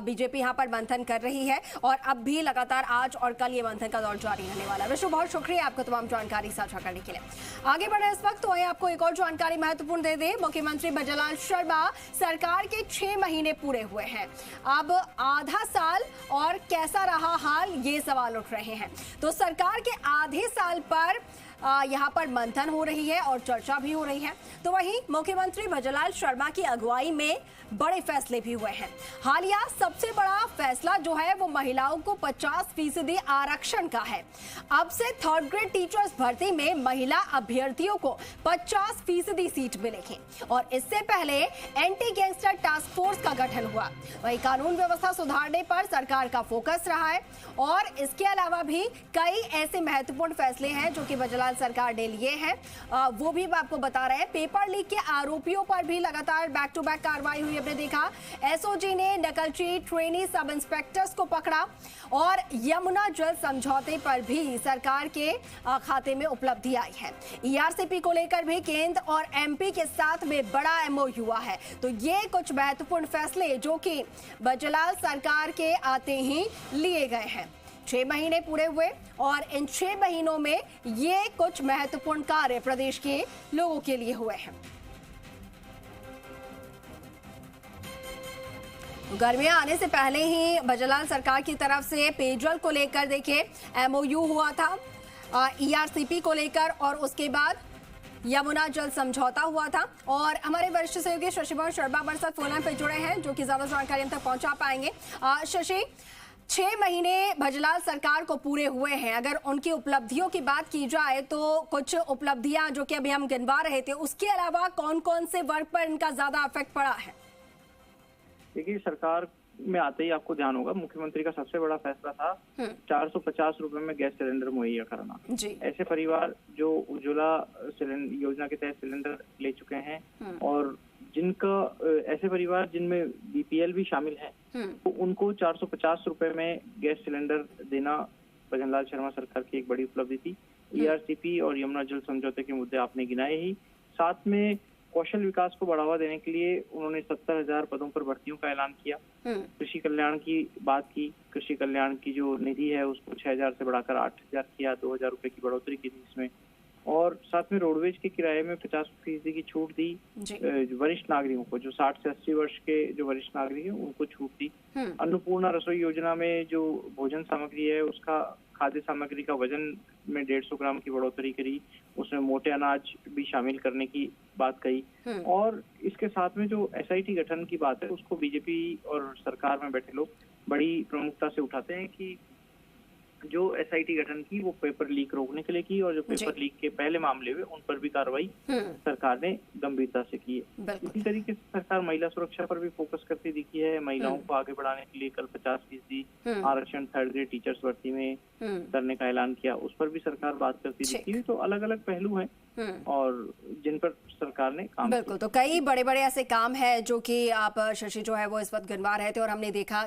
BJP यहां पर मंथन कर रही है और अब भी लगातार आज और कल ये मंथन का दौर जारी रहने वाला है। विष्णु, बहुत शुक्रिया आपको तमाम जानकारी साझा करने के लिए। आगे बढ़े इस वक्त तो आइए आपको एक और जानकारी महत्वपूर्ण दे दें। मुख्यमंत्री भजनलाल शर्मा सरकार के 6 महीने पूरे हुए हैं। अब आधा साल और कैसा रहा हाल, ये सवाल उठ रहे हैं। तो सरकार के आधे साल पर यहाँ पर मंथन हो रही है और चर्चा भी हो रही है। तो वहीं मुख्यमंत्री भजनलाल शर्मा की अगुवाई में बड़े फैसले भी हुए हैं। हालिया सबसे बड़ा फैसला जो है वो महिलाओं को 50% आरक्षण का है। अब से 3rd ग्रेड टीचर्स भर्ती में महिला अभ्यर्थियों को 50% सीट मिलेगी और इससे पहले एंटी गैंगस्टर टास्क फोर्स का गठन हुआ। वहीं कानून व्यवस्था सुधारने पर सरकार का फोकस रहा है और इसके अलावा भी कई ऐसे महत्वपूर्ण फैसले हैं जो कि भजनलाल सरकार ने लिए हैं, वो भी आपको बता रहे हैं। पेपर लीक के आरोपियों पर भी लगातार बैक टू बैक कार्रवाई हुई। आपने देखा एसओजी ने नकलची ट्रेनी सब इंस्पेक्टर्स को पकड़ा और यमुना जल समझौते पर भी सरकार के खाते में उपलब्धि आई है। ईआरसीपी को लेकर भी केंद्र और एमपी के साथ में बड़ा एमओयू हुआ है। तो ये कुछ महत्वपूर्ण फैसले जो कि भजनलाल सरकार के आते ही लिए गए हैं। 6 महीने पूरे हुए और इन 6 महीनों में ये कुछ महत्वपूर्ण कार्य प्रदेश के लोगों के लिए हुए हैं। गर्मियां आने से पहले ही भजनलाल सरकार की तरफ से पेयजल को लेकर देखिए एमओयू हुआ था, ईआरसीपी को लेकर, और उसके बाद यमुना जल समझौता हुआ था। और हमारे वरिष्ठ सहयोगी शशिभूषण शर्मा हमारे साथ फोन लाइन पर जुड़े हैं जो कि ज्यादा जानकारी हम तक पहुंचा पाएंगे। शशि, 6 महीने भजनलाल सरकार को पूरे हुए हैं। अगर उनकी उपलब्धियों की बात की जाए तो कुछ उपलब्धियां जो कि अभी हम गिनवा रहे थे, उसके अलावा कौन कौन से वर्ग पर इनका ज्यादा इफेक्ट पड़ा है? देखिए, सरकार में आते ही आपको ध्यान होगा मुख्यमंत्री का सबसे बड़ा फैसला था 450 रुपए में गैस सिलेंडर मुहैया कराना। ऐसे परिवार जो उज्ज्वला योजना के तहत सिलेंडर ले चुके हैं और जिनका ऐसे परिवार जिनमें बीपीएल भी शामिल है, तो उनको 450 रुपए में गैस सिलेंडर देना भजनलाल शर्मा सरकार की एक बड़ी उपलब्धि थी। ईआरसीपी और यमुना जल समझौते के मुद्दे आपने गिनाए ही। साथ में कौशल विकास को बढ़ावा देने के लिए उन्होंने 70,000 पदों पर भर्तियों का ऐलान किया। कृषि कल्याण की बात की, कृषि कल्याण की जो निधि है उसको 6,000 से बढ़ाकर 8,000 किया, 2,000 रुपए की बढ़ोतरी की थी इसमें। और साथ में रोडवेज के किराए में 50% की छूट दी। वरिष्ठ नागरिकों को, जो 60 से 80 वर्ष के जो वरिष्ठ नागरिक हैं उनको छूट दी। अन्नपूर्णा रसोई योजना में जो भोजन सामग्री है उसका, खाद्य सामग्री का वजन में 150 ग्राम की बढ़ोतरी करी। उसमें मोटे अनाज भी शामिल करने की बात कही। और इसके साथ में जो एसआईटी गठन की बात है उसको बीजेपी और सरकार में बैठे लोग बड़ी प्रमुखता से उठाते हैं कि जो एसआईटी गठन की वो पेपर लीक रोकने के लिए की, और जो पेपर लीक के पहले मामले हुए उन पर भी कार्रवाई सरकार ने गंभीरता से की है। इसी तरीके से सरकार महिला सुरक्षा पर भी फोकस करती दिखी है। महिलाओं को आगे बढ़ाने के लिए कल 50% आरक्षण 3rd ग्रेड टीचर्स भर्ती में करने का ऐलान किया, उस पर भी सरकार बात करती दिखी है। तो अलग अलग पहलू हैं और जिन पर सरकार ने काम बिल्कुल, तो कई बड़े बड़े ऐसे काम है जो कि आप शशि जो है वो इस वक्त गिनवा रहे थे और हमने देखा